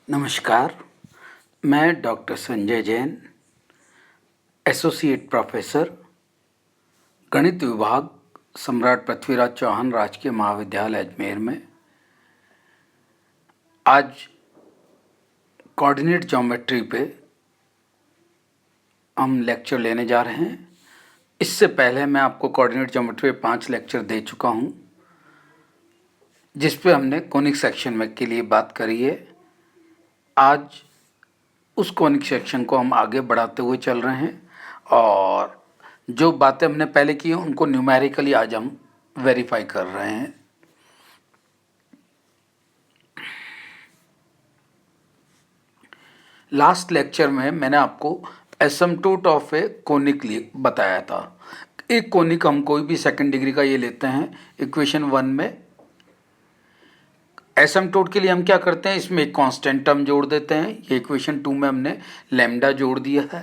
नमस्कार, मैं doctor Sanjay Jain, associate professor, गणित विभाग, सम्राट पृथ्वीराज चौहान राजकीय महाविद्यालय अजमेर में आज कोऑर्डिनेट ज्योमेट्री पे हम लेक्चर लेने जा रहे हैं। इससे पहले मैं आपको कोऑर्डिनेट ज्योमेट्री पे 5 लेक्चर दे चुका हूँ, जिस पे हमने कोनिक सेक्शन में के लिए बात करी है। आज उस कोनिक सेक्शन को हम आगे बढ़ाते हुए चल रहे हैं और जो बातें हमने पहले की हैं उनको न्यूमेरिकली आज हम वेरीफाई कर रहे हैं। लास्ट लेक्चर में मैंने आपको एसिम्पटोट ऑफ ए कोनिक बताया था। एक कोनिक हम कोई भी सेकंड डिग्री का ये लेते हैं इक्वेशन 1 में। एसिम्पटोट के लिए हम क्या करते हैं, इसमें एक कांस्टेंट टर्म जोड़ देते हैं। ये इक्वेशन 2 में हमने लैम्डा जोड़ दिया है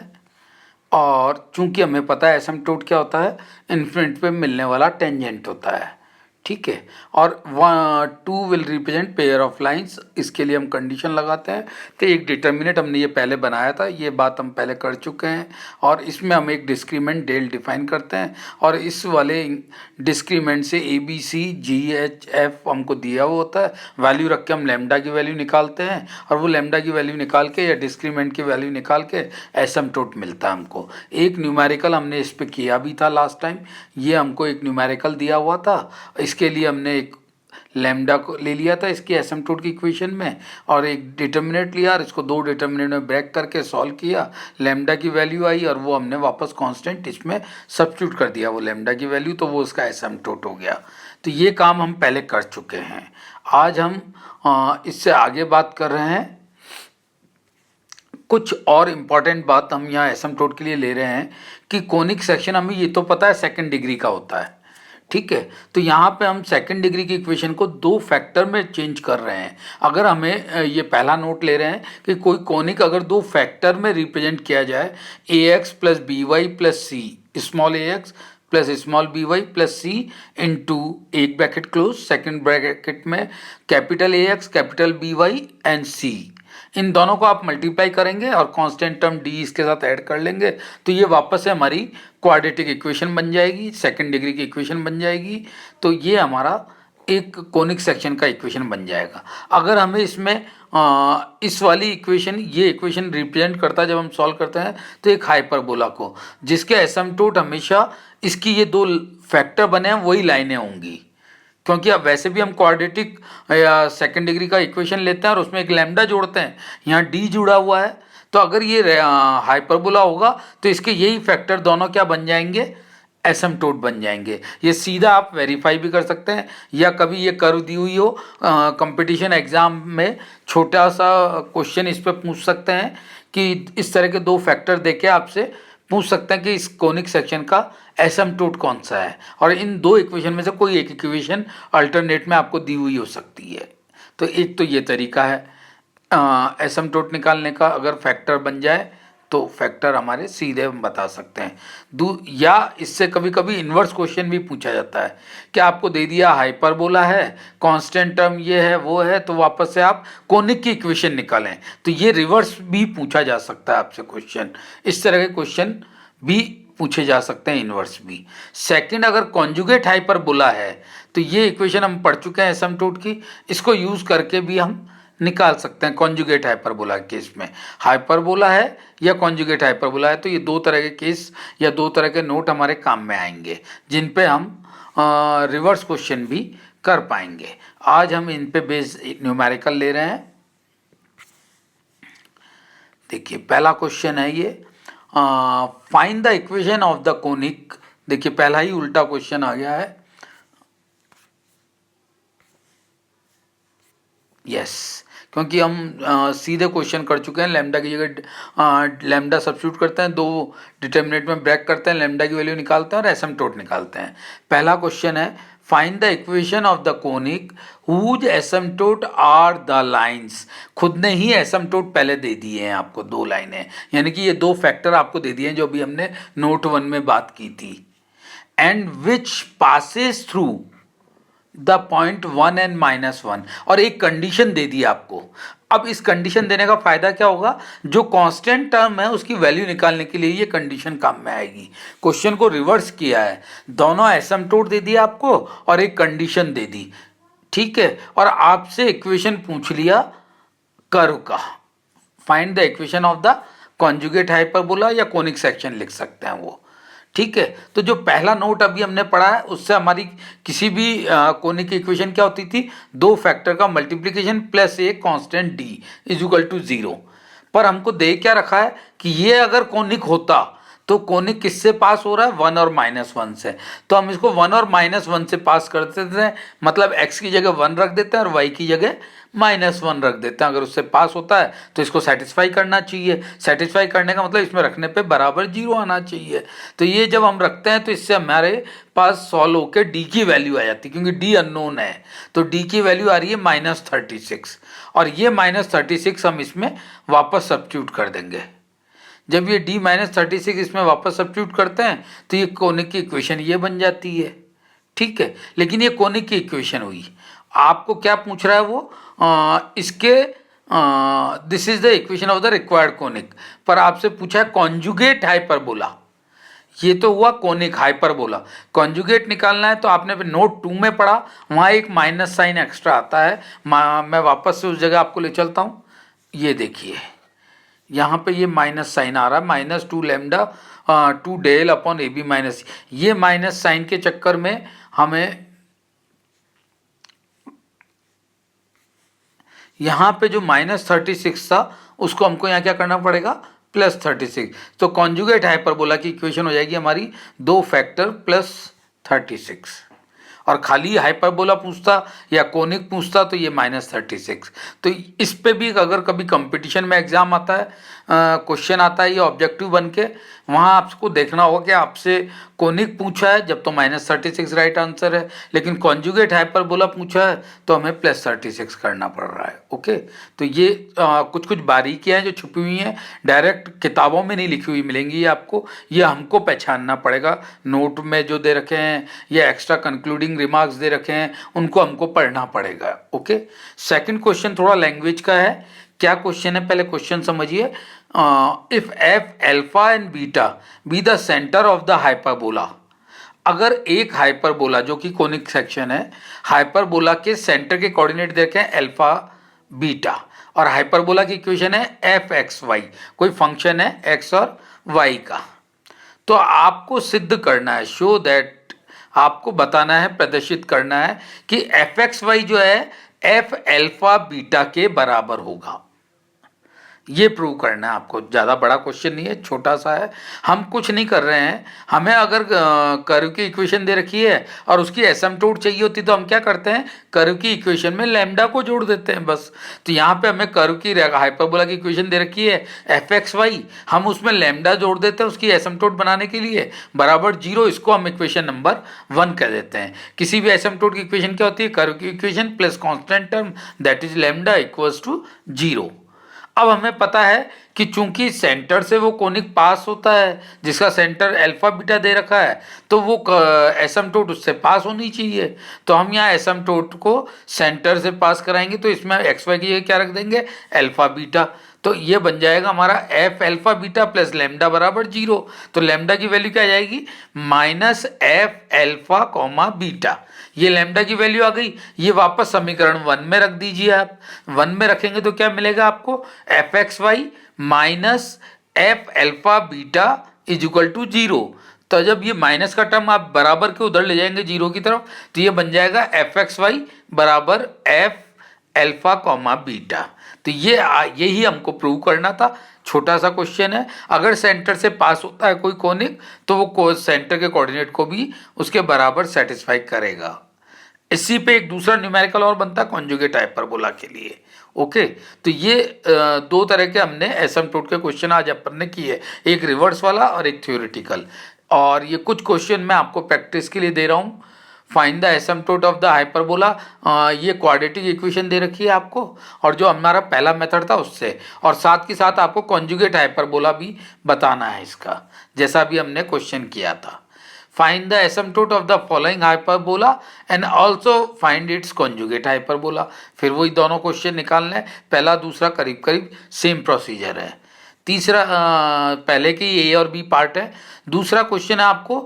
और चूंकि हमें पता है एसिम्पटोट क्या होता है, इन्फिनिट पे मिलने वाला टेंजेंट होता है, ठीक है। और 2 will represent pair of lines, इसके लिए हम कंडीशन लगाते हैं। तो एक डिटर्मिनेंट हमने ये पहले बनाया था, ये बात हम पहले कर चुके हैं। और इसमें हम एक डिस्क्रीमेंट डेल डिफाइन करते हैं और इस वाले डिस्क्रीमेंट से A B C G H F हमको दिया हुआ होता है। वैल्यू रख के हम लैम्डा की वैल्यू निकालते हैं और वो लैम्डा की वैल्यू निकाल के या डिस्क्रीमेंट की वैल्यू निकाल के एसिम्पटोट मिलता है हमको। एक न्यूमेरिकल हमने इस पर किया भी था लास्ट टाइम, ये हमको एक न्यूमेरिकल दिया हुआ था। इसके लिए हमने एक लैम्डा को ले लिया था इसकी एसिम्पटोट की इक्वेशन में और एक डिटर्मिनेंट लिया और इसको 2 डिटर्मिनेंट में ब्रेक करके सॉल्व किया। लैम्डा की वैल्यू आई और वो हमने वापस कांस्टेंट इसमें सब्स्टिट्यूट कर दिया वो लैम्डा की वैल्यू, तो वो उसका एसिम्पटोट हो गया। तो ये काम हम पहले कर चुके हैं। आज हम इससे आगे बात कर रहे हैं। कुछ और इम्पॉर्टेंट बात हम यहाँ एसिम्पटोट के लिए ले रहे हैं कि कोनिक सेक्शन हमें ये तो पता है सेकंड डिग्री का होता है, ठीक है। तो यहाँ पे हम सेकंड डिग्री की इक्वेशन को 2 फैक्टर में चेंज कर रहे हैं। अगर हमें ये पहला नोट ले रहे हैं कि कोई कोनिक अगर 2 फैक्टर में रिप्रेजेंट किया जाए, A X plus B Y plus C, small A X plus small B Y plus C into एक ब्रैकेट क्लोज, सेकेंड ब्रैकेट में capital A X capital B Y and C, इन दोनों को आप multiply करेंगे और कांस्टेंट टर्म डी इसके साथ ऐड कर लेंगे तो ये वापस से हमारी क्वाड्रेटिक इक्वेशन बन जाएगी, सेकंड डिग्री की इक्वेशन बन जाएगी। तो ये हमारा एक कोनिक सेक्शन का इक्वेशन बन जाएगा। अगर हमें इसमें इस वाली इक्वेशन, ये इक्वेशन रिप्रेजेंट करता है जब हम सॉल्व करते हैं तो एक हाइपरबोला को, जिसके एसिम्पटोट हमेशा इसकी ये 2 फैक्टर बने हैं वही लाइनें होंगी, क्योंकि अब वैसे भी हम क्वाड्रेटिक या सेकंड डिग्री का इक्वेशन लेते हैं और उसमें एक लैम्डा जोड़ते हैं, यहाँ डी जुड़ा हुआ है। तो अगर ये हाइपरबोला होगा तो इसके यही फैक्टर दोनों क्या बन जाएंगे, एसिम्पटोट बन जाएंगे। ये सीधा आप वेरीफाई भी कर सकते हैं या कभी ये कर्व दी हुई हो कंपटीशन एग्जाम में छोटा सा क्वेश्चन इस पर पूछ सकते हैं कि इस तरह के 2 फैक्टर देके आपसे पूछ सकते हैं कि इस कोनिक सेक्शन का एसिम्पटोट कौन सा है, और इन 2 इक्वेशन में से कोई एक इक्वेशन अल्टरनेट में आपको दी हुई हो सकती है। तो एक तो ये तरीका है एसिम्पटोट निकालने का, अगर फैक्टर बन जाए तो फैक्टर हमारे सीधे हम बता सकते हैं। या इससे कभी कभी इन्वर्स क्वेश्चन भी पूछा जाता है कि आपको दे दिया हाइपरबोला है, कांस्टेंट टर्म ये है वो है, तो वापस से आप कोनिक की इक्वेशन निकालें। तो ये रिवर्स भी पूछा जा सकता है आपसे क्वेश्चन, इस तरह के क्वेश्चन भी पूछे जा सकते हैं, इन्वर्स भी। सेकंड, अगर कॉन्जुगेट हाइपरबोला है तो ये इक्वेशन हम पढ़ चुके हैं एसिम्पटोट की, इसको यूज करके भी हम निकाल सकते हैं कॉन्जुगेट हाइपरबोला के केस में। हाइपरबोला है या कॉन्जुगेट हाइपरबोला है, तो ये 2 तरह के केस या 2 तरह के नोट हमारे काम में आएंगे जिन पे हम रिवर्स क्वेश्चन भी कर पाएंगे। आज हम इन पे बेस न्यूमेरिकल ले रहे हैं। देखिए पहला क्वेश्चन है ये, find the equation of the conic. देखिए पहला ही उल्टा क्वेश्चन आ गया है। यस, क्योंकि हम सीधे क्वेश्चन कर चुके हैं, लैम्डा की जगह लैम्डा सब्स्टिट्यूट करते हैं, 2 डिटर्मिनेंट में ब्रेक करते हैं, लैम्डा की वैल्यू निकालते हैं और एसिम्पटोट निकालते हैं। पहला क्वेश्चन है find the equation of the conic whose asymptote are the lines. खुद ने ही एसिम्पटोट पहले दे दिए हैं आपको 2 लाइनें, यानी कि ये 2 फैक्टर आपको दे दिए हैं जो अभी हमने नोट 1 में बात की थी। And which passes through the point 1 and -1, और एक कंडीशन दे दी आपको अब इस कंडीशन देने का फायदा क्या होगा, जो कांस्टेंट टर्म है उसकी वैल्यू निकालने के लिए ये कंडीशन काम में आएगी। क्वेश्चन को रिवर्स किया है, दोनों एसिम्पटोट दे दिया आपको और एक कंडीशन दे दी, ठीक है, और आपसे इक्वेशन पूछ लिया कर्व का, find the equation of the conjugate hyperbola या कोनिक सेक्शन लिख सकते हैं वो, ठीक है। तो जो पहला नोट अभी हमने पढ़ा है उससे हमारी किसी भी कोनिक की इक्वेशन क्या होती थी, दो फैक्टर का मल्टीप्लिकेशन प्लस एक constant D is equal to 0। पर हमको दे क्या रखा है कि ये अगर कोनिक होता तो कोनिक किससे पास हो रहा है, 1 और -1 से, तो हम इसको 1 और -1 से पास कर देते हैं, मतलब x की जगह 1 रख देते हैं और y की जगह -1 रख देते हैं। अगर उससे पास होता है तो इसको सेटिस्फाई करना चाहिए, सेटिस्फाई करने का मतलब इसमें रखने पे बराबर 0 आना चाहिए। तो ये जब हम रखते हैं तो इससे हमारे पास सॉल्व होकर d की वैल्यू आ जाती है, क्योंकि d अननोन है, तो d की वैल्यू आ रही है -36, और ये -36 हम इसमें वापस सब्स्टिट्यूट कर देंगे। जब ये d-36 इसमें वापस सब्स्टिट्यूट करते हैं तो ये कोनिक की इक्वेशन ये बन जाती है, ठीक है। लेकिन ये कोनिक की इक्वेशन हुई, आपको क्या पूछ रहा है वो, इसके this is the equation of the required conic, पर आपसे पूछा है कॉन्जुगेट हाइपरबोला, ये तो हुआ कोनिक हाइपरबोला, कॉन्जुगेट निकालना है तो आपने नोट 2 में पढ़ा, वहाँ एक माइनस साइन एक्स्ट्रा आता है, मैं वापस से उस जगह आपको ले चलता हूँ। ये देखिए यहाँ पे ये माइनस साइन आ रहा है, -2 lambda 2 del upon A B minus, ये माइनस साइन के चक्कर में हमें यहाँ पे जो -36 था उसको हमको यहाँ क्या करना पड़ेगा, +36। तो कॉन्जुगेट हाइपरबोला की इक्वेशन हो जाएगी हमारी 2 फैक्टर +36, और खाली हाइपरबोला पूछता या कोनिक पूछता तो ये -36। तो इस पे भी अगर कभी कंपटीशन में एग्जाम आता है, क्वेश्चन आता है ये ऑब्जेक्टिव बन के, वहाँ आपको देखना होगा कि आपसे कोनिक पूछा है जब तो -36 राइट आंसर है, लेकिन कॉन्जुगेट हाइपरबोला पूछा है तो हमें +36 करना पड़ रहा है। ओके, तो ये कुछ कुछ बारीकियाँ हैं जो छुपी हुई हैं, डायरेक्ट किताबों में नहीं लिखी हुई मिलेंगी ये आपको, ये हमको पहचानना पड़ेगा, नोट में जो दे रखे हैं या एक्स्ट्रा कंक्लूडिंग रिमार्क्स दे रखे हैं उनको हमको पढ़ना पड़ेगा। ओके, सेकंड क्वेश्चन थोड़ा लैंग्वेज का है, क्या क्वेश्चन है पहले क्वेश्चन समझिए। If F alpha and beta B the centre of the hyperbola, अगर एक हाइपरबोला जो कि कोनिक सेक्शन है, हाइपरबोला के सेंटर के कोऑर्डिनेट देखे हैं अल्फा बीटा, और हाइपरबोला की इक्वेशन है एफ एक्स वाई, कोई फंक्शन है एक्स और वाई का, तो आपको सिद्ध करना है, शो दैट, आपको बताना है, प्रदर्शित करना है कि एफ एक्स वाई जो है एफ अल्फा बीटा के बराबर होगा। ये प्रूव करना है आपको, ज़्यादा बड़ा क्वेश्चन नहीं है, छोटा सा है, हम कुछ नहीं कर रहे हैं। हमें अगर कर्व की इक्वेशन दे रखी है और उसकी एसिम्पटोट चाहिए होती तो हम क्या करते हैं, कर्व की इक्वेशन में लैम्डा को जोड़ देते हैं बस। तो यहाँ पे हमें कर्व की हाइपरबोला की इक्वेशन दे रखी है एफ एक्स वाई, हम उसमें लैम्डा जोड़ देते हैं उसकी एसिम्पटोट बनाने के लिए, बराबर 0, इसको हम इक्वेशन नंबर 1 कह देते हैं। किसी भी एसिम्पटोट की इक्वेशन क्या होती है, कर्व की equation plus constant term that is lambda equals to 0। अब हमें पता है कि चूंकि सेंटर से वो कोनिक पास होता है जिसका सेंटर अल्फा बीटा दे रखा है, तो वो एसिम्पटोट उससे पास होनी चाहिए, तो हम यहाँ एसिम्पटोट को सेंटर से पास कराएंगे, तो इसमें एक्स वाई की जगह क्या रख देंगे, अल्फा बीटा, तो ये बन जाएगा हमारा F alpha beta plus lambda बराबर 0। तो लैम्डा की वैल्यू क्या आ जाएगी, -एफ अल्फा कॉमा बीटा, ये लैम्डा की वैल्यू आ गई, ये वापस समीकरण 1 में रख दीजिए आप, 1 में रखेंगे तो क्या मिलेगा आपको, F X Y minus F alpha beta is equal to 0। तो जब ये माइनस का टर्म आप बराबर के उधर ले जाएंगे 0 की तरफ, तो ये बन जाएगा एफ एक्स वाई बराबर एफ अल्फा कॉमा बीटा। तो ये यही हमको प्रूव करना था, छोटा सा क्वेश्चन है। अगर सेंटर से पास होता है कोई कोनिक तो वो सेंटर के कोऑर्डिनेट को भी उसके बराबर सेटिस्फाई करेगा। इसी पे एक दूसरा न्यूमेरिकल और बनता है कॉन्जुगेट हाइपरबोला के लिए। ओके, तो ये 2 तरह के हमने एसिम्पटोट के क्वेश्चन आज अपन ने किए, एक रिवर्स वाला और एक थ्योरेटिकल, और ये कुछ क्वेश्चन मैं आपको प्रैक्टिस के लिए दे रहा हूँ। Find the asymptote of the hyperbola, ये क्वाड्रेटिक इक्वेशन दे रखी है आपको, और जो हमारा पहला मेथड था उससे, और साथ के साथ आपको कॉन्जुगेट हाइपरबोला भी बताना है इसका, जैसा भी हमने क्वेश्चन किया था। Find the asymptote of the following hyperbola and also find its conjugate hyperbola. फिर वही दोनों क्वेश्चन निकालने हैं, पहला दूसरा करीब करीब सेम प्रोसीजर है। तीसरा पहले की ए और बी पार्ट है। दूसरा क्वेश्चन है आपको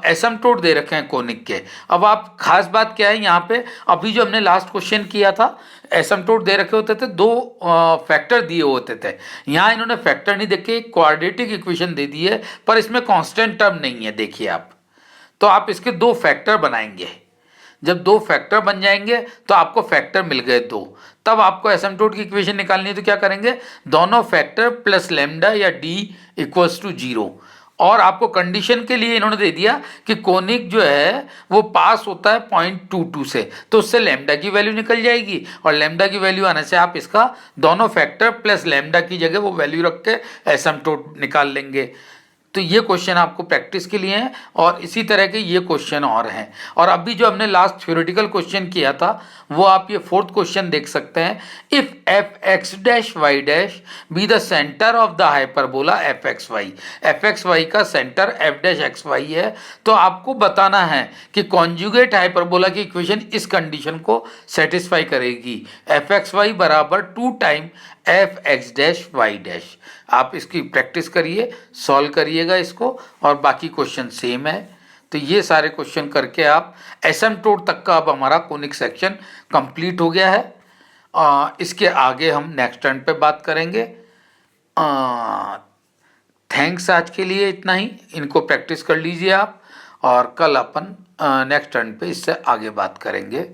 एसिम्पटोट दे रखे हैं कोनिक के। अब आप खास बात क्या है यहाँ पे, अभी जो हमने लास्ट क्वेश्चन किया था एसिम्पटोट दे रखे होते थे, दो फैक्टर दिए होते थे। यहाँ इन्होंने फैक्टर नहीं देखे, क्वाड्रेटिक इक्वेशन दे दी है, पर इसमें कांस्टेंट टर्म नहीं है। देखिए आप, तो आप इसके दो फैक्टर बनाएंगे। जब दो फैक्टर बन जाएंगे तो आपको फैक्टर मिल गए दो, तब आपको एसिम्पटोट की इक्वेशन निकालनी है। तो क्या करेंगे, दोनों फैक्टर प्लस लेमडा या डी इक्वल्स टू 0। और आपको कंडीशन के लिए इन्होंने दे दिया कि कोनिक जो है वो पास होता है 0.22 से, तो उससे लेमडा की वैल्यू निकल जाएगी, और लेमडा की वैल्यू आने से आप इसका दोनों फैक्टर प्लस लेमडा की जगह वो वैल्यू रख के एसिम्पटोट निकाल लेंगे। तो ये क्वेश्चन आपको प्रैक्टिस के लिए हैं, और इसी तरह के ये क्वेश्चन और हैं। और अभी जो हमने लास्ट थ्योरेटिकल क्वेश्चन किया था वो आप ये फोर्थ क्वेश्चन देख सकते हैं। If F X dash Y dash B the centre of the hyperbola F X Y का centre F dash X Y है, तो आपको बताना है कि कॉन्जुगेट हाइपरबोला की इक्वेशन इस कंडीशन को सेटिस्फाई करेगी। एफ एक्स वाई बराबर 2 time F X dash Y dash. आप इसकी प्रैक्टिस करिए, सॉल्व करिएगा इसको, और बाकी क्वेश्चन सेम है। तो ये सारे क्वेश्चन करके आप एसिम्पटोट तक का अब हमारा कोनिक सेक्शन कंप्लीट हो गया है। इसके आगे हम नेक्स्ट टर्न पे बात करेंगे। थैंक्स, आज के लिए इतना ही। इनको प्रैक्टिस कर लीजिए आप, और कल अपन नेक्स्ट टर्न पे इससे आगे बात करेंगे।